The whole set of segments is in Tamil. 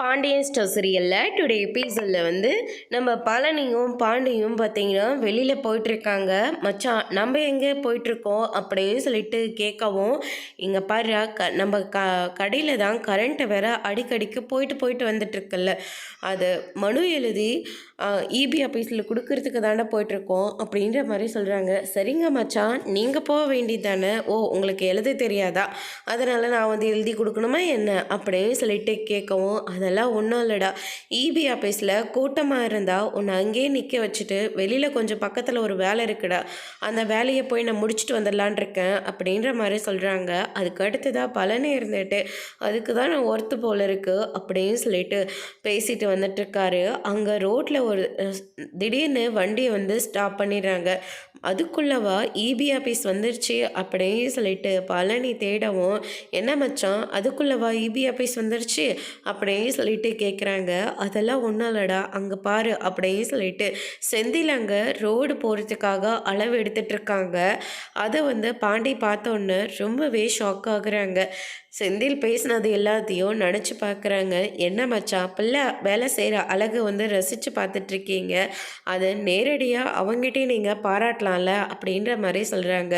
பாண்டியன் ஸ்டோர் சீரியலில் டுடே எபிசோடில் நம்ம பழனியும் பாண்டியும் பார்த்தீங்கன்னா வெளியில் போயிட்டுருக்காங்க. மச்சான் நம்ம எங்கே போயிட்டுருக்கோம் அப்படின்னு சொல்லிட்டு கேட்கவும், இங்கே பாரு நம்ம கடையில் தான் கரண்ட்டை வேற அடிக்கடிக்கு போயிட்டு வந்துட்டுருக்குல்ல, அது மனு எழுதி இபி ஆஃபீஸில் கொடுக்கறதுக்கு தானே போயிட்டுருக்கோம் அப்படின்ற மாதிரி சொல்கிறாங்க. சரிங்க மச்சான், நீங்கள் போக வேண்டியது தானே. ஓ, உங்களுக்கு எழுத தெரியாதா, அதனால் நான் எழுதி கொடுக்கணுமா என்ன அப்படின்னு சொல்லிட்டு கேட்கவும், அதெல்லாம் ஒன்றும் இல்லைடா, இபி ஆஃபீஸில் கூட்டமாக இருந்தால் உன்னை அங்கேயே நிற்க வச்சுட்டு வெளியில் கொஞ்சம் பக்கத்தில் ஒரு வேலை இருக்குடா, அந்த வேலையை போய் நான் முடிச்சுட்டு வந்துடலான் இருக்கேன் அப்படின்ற மாதிரி சொல்கிறாங்க. அதுக்கு அடுத்ததாக பழனி இருந்துட்டு அதுக்கு தான் நான் ஒர்த்து போல் இருக்குது அப்படின்னு சொல்லிட்டு பேசிட்டு வந்துட்டுருக்காரு. அங்கே ரோட்டில் ஒரு திடீர்னு வண்டியை ஸ்டாப் பண்ணிடுறாங்க. அதுக்குள்ளவா இபி ஆஃபீஸ் வந்துருச்சு அப்படின்னு சொல்லிட்டு பழனி தேடவும், என்ன மச்சான் அதுக்குள்ளவா இபி ஆஃபீஸ் வந்துருச்சு அப்படின்னு சொல்லிட்டு கேட்குறாங்க. அதெல்லாம் ஒன்றும் இல்லைடா, அங்கே பாரு அப்படின்னு சொல்லிட்டு செந்தில் அங்கே ரோடு போகிறதுக்காக அளவு எடுத்துட்ருக்காங்க. அதை பாண்டி பார்த்தோன்னு ரொம்பவே ஷாக் ஆகுறாங்க. செந்தில் பேசினது எல்லாத்தையும் நினச்சி பார்க்குறாங்க. என்ன மச்சான் பிள்ளை வேலை செய்கிற அழகு ரசித்து பார்த்துட்ருக்கீங்க, அதை நேரடியாக அவங்ககிட்டே நீங்கள் பாராட்டலாம்ல அப்படின்ற மாதிரி சொல்கிறாங்க.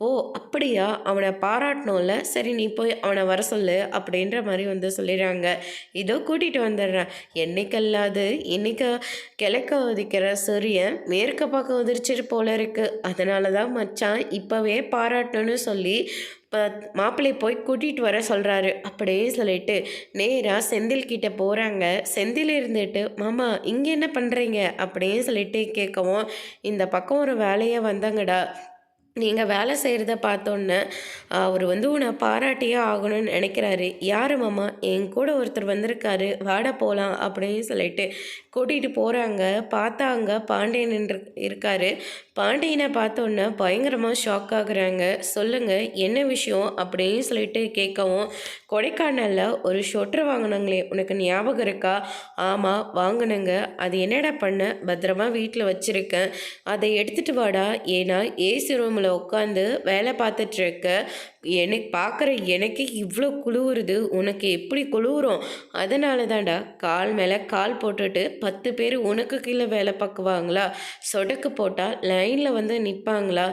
ஓ அப்படியா, அவனை பாராட்டணும்ல, சரி நீ போய் அவனை வர சொல்லு அப்படின்ற மாதிரி சொல்லிடுறாங்க. இதோ கூட்டிகிட்டு வந்துடுறேன். என்னைக்கல்லாது இன்னைக்கு கிழக்க உதிக்கிற சூரியன் மேற்க பக்கம் உதிர்ச்சிட்டு போல இருக்குது, அதனால தான் மச்சான் இப்போவே பாராட்டணும்னு சொல்லி இப்போ மாப்பிள்ளை போய் கூட்டிகிட்டு வர சொல்கிறாரு அப்படியே சொல்லிட்டு நேராக செந்தில் கிட்டே போகிறாங்க. செந்தில் இருந்துட்டு, மாமா இங்கே என்ன பண்ணுறீங்க அப்படின்னு சொல்லிட்டு கேட்கவும், இந்த பக்கம் ஒரு வேலையாக வந்தாங்கடா, நீங்கள் வேலை செய்கிறத பார்த்தோன்னே அவர் உன்னை பாராட்டியே ஆகணும்னு நினைக்கிறாரு. யார் மாமா, என் கூட ஒருத்தர் வந்திருக்காரு, வாட போகலாம் அப்படின்னு சொல்லிட்டு கூட்டிகிட்டு போகிறாங்க. பார்த்தா அங்கே பாண்டியன் இருக்காரு. பாண்டியனை பார்த்தோன்னே பயங்கரமாக ஷாக் ஆகுறாங்க. சொல்லுங்கள் என்ன விஷயம் அப்படின்னு சொல்லிட்டு கேட்கவும், கொடைக்கானலில் ஒரு ஷொட்ரு வாங்கினாங்களே உனக்கு ஞாபகம் இருக்கா? ஆமாம் வாங்கினேங்க, அது என்னடா பண்ண, பத்திரமா வீட்டில் வச்சுருக்கேன், அதை எடுத்துகிட்டு வாடா, ஏன்னா ஏசி ரூமில் உட்காந்து வேலை பார்த்துட்ருக்க, எனக்கு பார்க்குற எனக்கு இவ்வளோ குளிருது, உனக்கு எப்படி குளிரும், அதனால தான்டா கால் மேலே கால் போட்டுட்டு 10 பேர் உனக்கு கீழே வேலை பார்க்குவாங்களா, சொடக்கு போட்டால் லைனில் நிற்பாங்களா,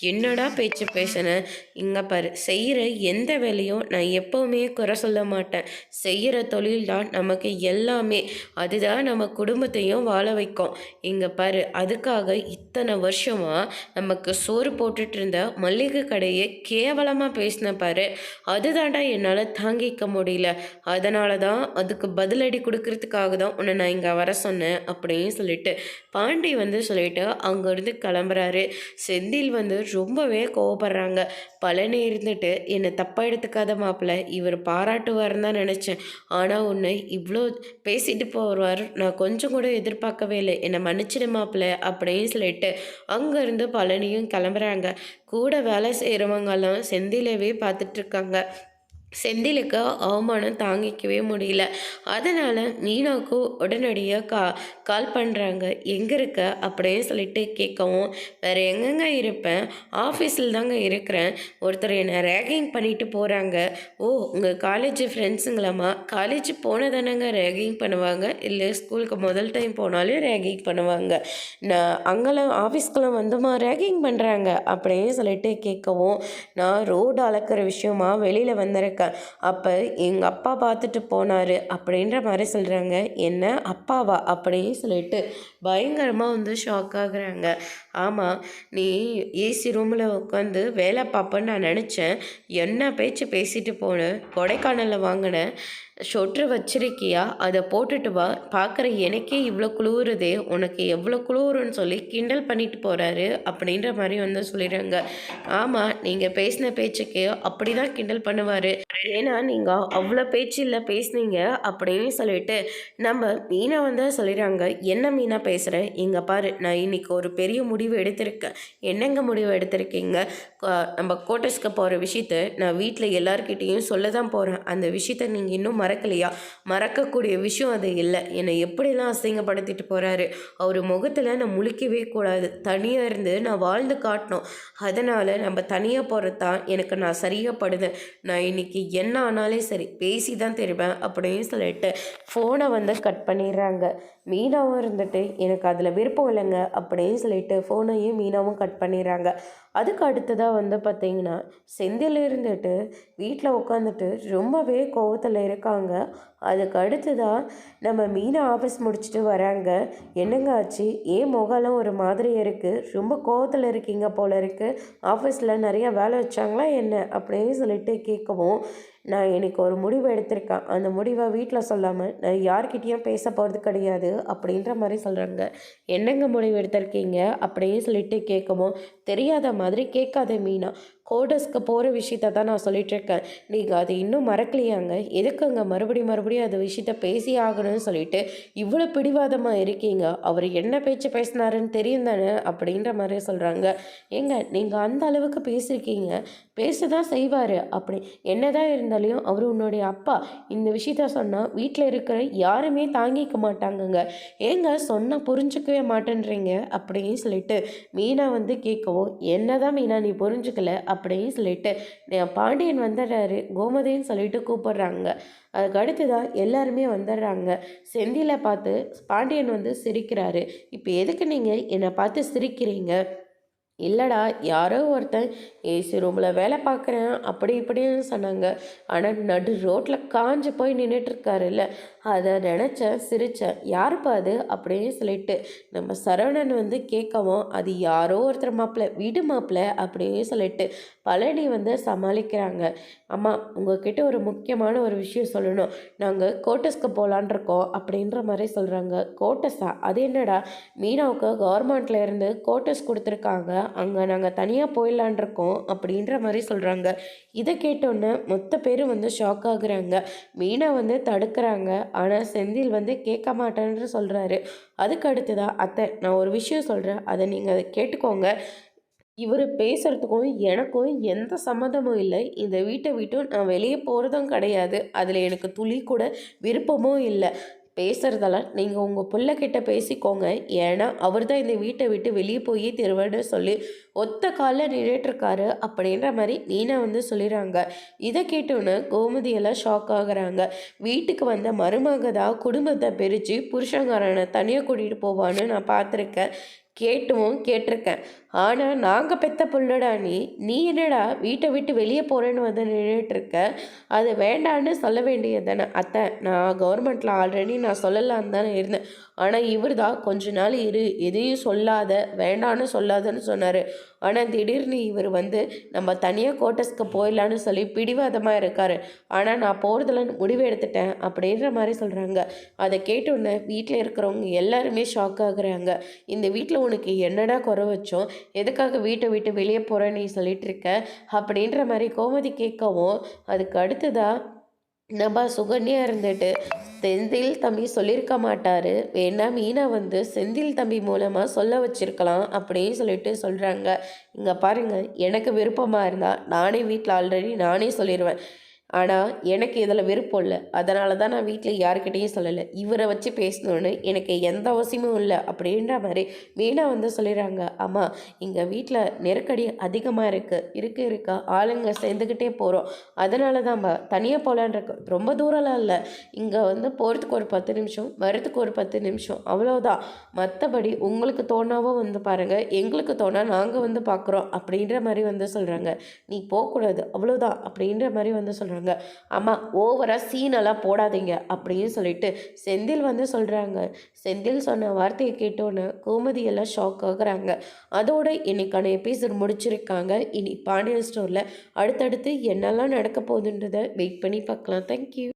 என்னடா பேச்சு பேசினேன். இங்கே பாரு, செய்கிற எந்த வேலையும் நான் எப்போவுமே குறை சொல்ல மாட்டேன், செய்கிற தொழில் தான் நமக்கு எல்லாமே, அதுதான் நம்ம குடும்பத்தையும் வாழ வைக்கும். இங்கே பாரு, அதுக்காக இத்தனை வருஷமாக நமக்கு சோறு போட்டுட்டு இருந்த மல்லிகை கடையை கேவலமாக பேசின பாரு, அதுதான்டா என்னால் தாங்கிக்க முடியல, அதனால தான் அதுக்கு பதிலடி கொடுக்கறதுக்காக தான் உன்னை நான் இங்கே வர சொன்னேன் அப்படின்னு சொல்லிட்டு பாண்டி சொல்லிட்டு அங்கேருந்து கிளம்புறாரு. செந்தில் ரொம்பவே கோவப்படுறாங்க. பழனி இருந்துட்டு என்னை தப்பாக எடுத்துக்காத மாப்பிள்ள, இவர் பாராட்டுவார்னு தான் நினச்சேன், ஆனால் உன்னை இவ்வளோ பேசிட்டு போவார் நான் கொஞ்சம் கூட எதிர்பார்க்கவே இல்லை, என்னை மன்னிச்சிடு மாப்பிள்ள அப்படின்னு சொல்லிட்டு அங்கேருந்து பழனியும் கிளம்புறாங்க. கூட வேலை செய்கிறவங்கெல்லாம் செந்திலவே பார்த்துட்ருக்காங்க. செந்திலுக்கு அவமானம் தாங்கிக்கவே முடியல. அதனால் மீனாவுக்கு உடனடியாக கால் பண்ணுறாங்க. எங்கே இருக்க அப்படின்னு சொல்லிட்டு கேட்கவும், வேறு எங்கெங்க இருப்பேன், ஆஃபீஸில் தாங்க இருக்கிறேன், ஒருத்தர் என்னை ரேகிங் பண்ணிட்டு போகிறாங்க. ஓ உங்கள் காலேஜ் ஃப்ரெண்ட்ஸுங்களாம்மா, காலேஜ் போனதானங்க ரேகிங் பண்ணுவாங்க, இல்லை ஸ்கூலுக்கு முதல் டைம் போனாலும் ரேகிங் பண்ணுவாங்க, நான் அங்கெல்லாம் ஆஃபீஸ்க்கெல்லாம் ரேகிங் பண்ணுறாங்க அப்படின்னு சொல்லிட்டு கேட்கவும், நான் ரோடு அளக்கிற விஷயமா வெளியில் வந்திருக்கேன், அப்போ எங்கள் அப்பா பார்த்துட்டு போனார் அப்படின்ற மாதிரி சொல்கிறாங்க. என்ன அப்பாவா அப்படின்னு சொல்லிட்டு பயங்கரமாக ஷாக் ஆகுறாங்க. ஆமாம், நீ ஏசி ரூமில் உட்காந்து வேலை பார்ப்பேன்னு நான் நினச்சேன், என்ன பேச்சு பேசிட்டு போனேன், கொடைக்கானலில் வாங்கினேன் ஷொட்ரு வச்சிருக்கியா, அதை போட்டுட்டு வா, பார்க்குற எனக்கே இவ்வளோ குளிருதே, உனக்கு எவ்வளோ குளிருன்னு சொல்லி கிண்டல் பண்ணிட்டு போகிறாரு அப்படின்ற மாதிரி சொல்லிடுறாங்க. ஆமாம், நீங்கள் பேசின பேச்சுக்கு அப்படி தான் கிண்டல் பண்ணுவார், ஏன்னா நீங்கள் அவ்வளோ பேச்சில் பேசுனீங்க அப்படின்னு சொல்லிட்டு நம்ம மீனா சொல்லிடுறாங்க. என்ன மீனா பேசுகிறேன், இங்கே பாரு, நான் இன்னைக்கு ஒரு பெரிய முடிவு எடுத்திருக்கேன். என்னங்க முடிவு எடுத்திருக்கீங்க, நம்ம கோட்டர்ஸ்க்கு போகிற விஷயத்த நான் வீட்டில் எல்லாருக்கிட்டேயும் சொல்ல தான் போகிறேன், அந்த விஷயத்த நீங்கள் இன்னும் மறக்கலையா? மறக்கக்கூடிய விஷயம் அது இல்லை. என்னை எப்படிலாம் அசிங்கப்படுத்திட்டு போகிறாரு. அவர் முகத்தில் நான் முழிக்கவே கூடாது. தனியாக இருந்து நான் வாழ்ந்து காட்டணும். அதனால் நம்ம தனியாக போகிறது தான் எனக்கு நான் சரியாக படுதேன். நான் இன்னைக்கு என்ன ஆனாலும் சரி பேசி தான் தெரிவேன் அப்படின்னு சொல்லிட்டு ஃபோனை வந்து கட் பண்ணிடுறாங்க. மீனாவும் இருந்துட்டு எனக்கு அதில் விருப்பம் இல்லைங்க அப்படின்னு சொல்லிட்டு ஃபோனையும் மீனாவும் கட் பண்ணிடுறாங்க. அதுக்கு அடுத்ததாக வந்து பார்த்திங்கன்னா செந்தில் இருந்துட்டு வீட்டில் உட்காந்துட்டு ரொம்பவே கோவத்தில் இருக்காங்க. அதுக்கு அடுத்ததாக நம்ம மீனா ஆஃபீஸ் முடிச்சுட்டு வராங்க. என்னங்க ஆச்சு? ஏன் முகலாம் ஒரு மாதிரி இருக்குது? ரொம்ப கோவத்தில் இருக்கீங்க போல இருக்குது. ஆஃபீஸில் நிறையா வேலை வச்சாங்களா என்ன அப்படின்னு சொல்லிட்டு கேட்கவும், நான் எனக்கு ஒரு முடிவு எடுத்திருக்கேன். அந்த முடிவை வீட்டில் சொல்லாமல் நான் யார்கிட்டேயும் பேச போகிறது கிடையாது அப்படின்ற மாதிரி சொல்கிறாங்க. என்னங்க முடிவு எடுத்திருக்கீங்க அப்படின்னு சொல்லிட்டு கேட்கவும், தெரியாத மாதிரி கேட்காத மீனா, கோடஸ்க்கு போகிற விஷயத்த தான் நான் சொல்லிகிட்ருக்கேன். நீங்கள் அது இன்னும் மறக்கலையாங்க? எதுக்குங்க மறுபடியும் அந்த விஷயத்த பேசி ஆகணும்னு சொல்லிட்டு இவ்வளோ பிடிவாதமாக இருக்கீங்க? அவர் என்ன பேச்சு பேசினாருன்னு தெரியும் தானே அப்படின்ற மாதிரி சொல்கிறாங்க. ஏங்க நீங்கள் அந்த அளவுக்கு பேசியிருக்கீங்க, பேச தான் செய்வார். அப்படி என்னதான் இருந்தாலும் அவர் உன்னுடைய அப்பா. இந்த விஷயத்த சொன்னால் வீட்டில் இருக்கிற யாருமே தாங்கிக்க மாட்டாங்கங்க. ஏங்க சொன்னால் புரிஞ்சுக்கவே மாட்டேன்றீங்க அப்படின்னு சொல்லிட்டு மீனா வந்து கேட்கவும், என்னதான் மீனா நீ புரிஞ்சுக்கல அப்படின்னு சொல்லிட்டு பாண்டியன் வந்துடுறாரு. கோமதின்னு சொல்லிட்டு கூப்பிடுறாங்க. அதுக்கு அடுத்துதான் எல்லாருமே வந்துடுறாங்க. செந்திலை பார்த்து பாண்டியன் வந்து சிரிக்கிறாரு. இப்போ எதுக்கு நீங்கள் என்னை பார்த்து சிரிக்கிறீங்க? இல்லைடா, யாரோ ஒருத்தன் ஏசி ரூமில் வேலை பார்க்குறேன் அப்படி இப்படின்னு சொன்னாங்க. ஆனால் நடு ரோட்டில் காஞ்சு போய் நின்றுட்டுருக்காருல்ல, அதை நினச்சேன், சிரித்தேன். யாருப்பா அது அப்படின்னு சொல்லிட்டு நம்ம சரவணன் வந்து கேட்கவும், அது யாரோ ஒருத்தர் மாப்பிள்ளை, வீடு மாப்பிள்ளை அப்படின்னு சொல்லிட்டு பழனி வந்து சமாளிக்கிறாங்க. அம்மா, உங்ககிட்ட ஒரு முக்கியமான ஒரு விஷயம் சொல்லணும். நாங்கள் கோட்டஸ்க்கு போகலான் இருக்கோம் அப்படின்ற மாதிரி சொல்கிறாங்க. கோட்டஸா? அது என்னடா? மீனாவுக்கு கவர்மெண்ட்ல இருந்து கோட்டஸ் கொடுத்துருக்காங்க, அங்கே நாங்கள் தனியாக போயிடலான் இருக்கோம் அப்படின்ற மாதிரி சொல்கிறாங்க. இதை கேட்டோன்னே மொத்த பேரும் வந்து ஷாக் ஆகுறாங்க. மீனா வந்து தடுக்கிறாங்க. ஆனால் செந்தில் வந்து கேட்க மாட்டேன்னு சொல்கிறாரு. அதுக்கு அடுத்ததாக, அத்தை நான் ஒரு விஷயம் சொல்கிறேன், அதை நீங்கள் அதை கேட்டுக்கோங்க. இவர் பேசுகிறதுக்கும் எனக்கும் எந்த சம்மந்தமும் இல்லை. இந்த வீட்டை விட்டு நான் வெளியே போகிறதும் கிடையாது. அதில் எனக்கு துளி கூட விருப்பமும் இல்லை. பேசுகிறதெல்லாம் நீங்கள் உங்கள் பிள்ளைக்கிட்ட பேசிக்கோங்க. ஏன்னா அவர் தான் இந்த வீட்டை விட்டு வெளியே போய் திருவன்னு சொல்லி ஒத்த காலில் நின்றுட்டுருக்காரு அப்படின்ற மாதிரி மீனா வந்து சொல்லிடுறாங்க. இதை கேட்டோன்னு கோமதியெல்லாம் ஷாக் ஆகுறாங்க. வீட்டுக்கு வந்த மருமக தான் குடும்பத்தை பிரித்து புருஷங்காரனை தனியாக கூட்டிகிட்டு போவான்னு நான் பார்த்துருக்கேன், கேட்டிருக்கேன். ஆனால் நாங்கள் பெத்த புள்ளடா நீ என்னடா வீட்டை விட்டு வெளியே போகிறேன்னு வந்து நின்றுட்டுருக்க? அது வேண்டான்னு சொல்ல வேண்டியது தானே? அத்தை, நான் கவர்மெண்ட்டில் ஆல்ரெடி நான் சொல்லலான்னு தானே இருந்தேன். ஆனால் இவர் தான் கொஞ்ச நாள் இரு, எதையும் சொல்லாத, வேண்டான்னு சொல்லாதன்னு சொன்னார். ஆனால் திடீர்னு இவர் வந்து நம்ம தனியாக கோட்டஸ்க்கு போயிடலான்னு சொல்லி பிடிவாதமாக இருக்கார். ஆனால் நான் போகிறதுல முடிவு எடுத்துட்டேன் அப்படின்ற மாதிரி சொல்கிறாங்க. அதை கேட்டோன்னே வீட்டில் இருக்கிறவங்க எல்லாருமே ஷாக் ஆகுறாங்க. இந்த வீட்டில் உனக்கு என்னடா குறை வச்சோம்? எதுக்காக வீட்டை விட்டு வெளியே போகிறேன்னு நீ சொல்லிட்டு இருக்க அப்படின்ற மாதிரி கோமதி கேட்கவும், அதுக்கு அடுத்ததாக நம்ம சுகன்யா இருந்துட்டு செந்தில் தம்பி சொல்லியிருக்க மாட்டார், வேணா மீனா வந்து செந்தில் தம்பி மூலமாக சொல்ல வச்சிருக்கலாம் அப்படின்னு சொல்லிட்டு சொல்கிறாங்க. இங்கே பாருங்கள், எனக்கு விருப்பமாக இருந்தால் நானே வீட்டில் ஆல்ரெடி நானே சொல்லிடுவேன். ஆனால் எனக்கு இதில் விருப்பம் இல்லை. அதனால தான் நான் வீட்டில் யாருக்கிட்டேயும் சொல்லலை. இவரை வச்சு பேசணுன்னு எனக்கு எந்த அவசியமும் இல்லை அப்படின்ற மாதிரி மீனா வந்து சொல்லிடுறாங்க. அம்மா, இங்கே வீட்டில் நெருக்கடி அதிகமாக இருக்கா ஆளுங்க சேர்ந்துக்கிட்டே போகிறோம். அதனால தான்ப்பா தனியாக போகலான் இருக்கு. ரொம்ப தூரம்லாம் இல்லை. இங்கே வந்து போகிறதுக்கு ஒரு 10 நிமிஷம், வரத்துக்கு ஒரு 10 நிமிஷம், அவ்வளோதான். மற்றபடி உங்களுக்கு தோணாவோ வந்து பாருங்கள், எங்களுக்கு தோணா நாங்கள் வந்து பார்க்குறோம் அப்படின்ற மாதிரி வந்து சொல்கிறாங்க. நீ போகக்கூடாது அவ்வளோதான் அப்படின்ற மாதிரி வந்து சொல்கிறாங்க. அம்மா, ஓவராக சீனெல்லாம் போடாதீங்க அப்படின்னு சொல்லிட்டு செந்தில் வந்து சொல்கிறாங்க. செந்தில் சொன்ன வார்த்தையை கேட்டோன்னு கோமதி எல்லாம் ஷாக் ஆகுறாங்க. அதோட இன்னைக்கான எபிசோட் முடிச்சிருக்காங்க. இனி பாண்டியன் ஸ்டோரில் அடுத்தடுத்து என்னெல்லாம் நடக்க போகுதுன்றதை வெயிட் பண்ணி பார்க்கலாம். தேங்க்யூ.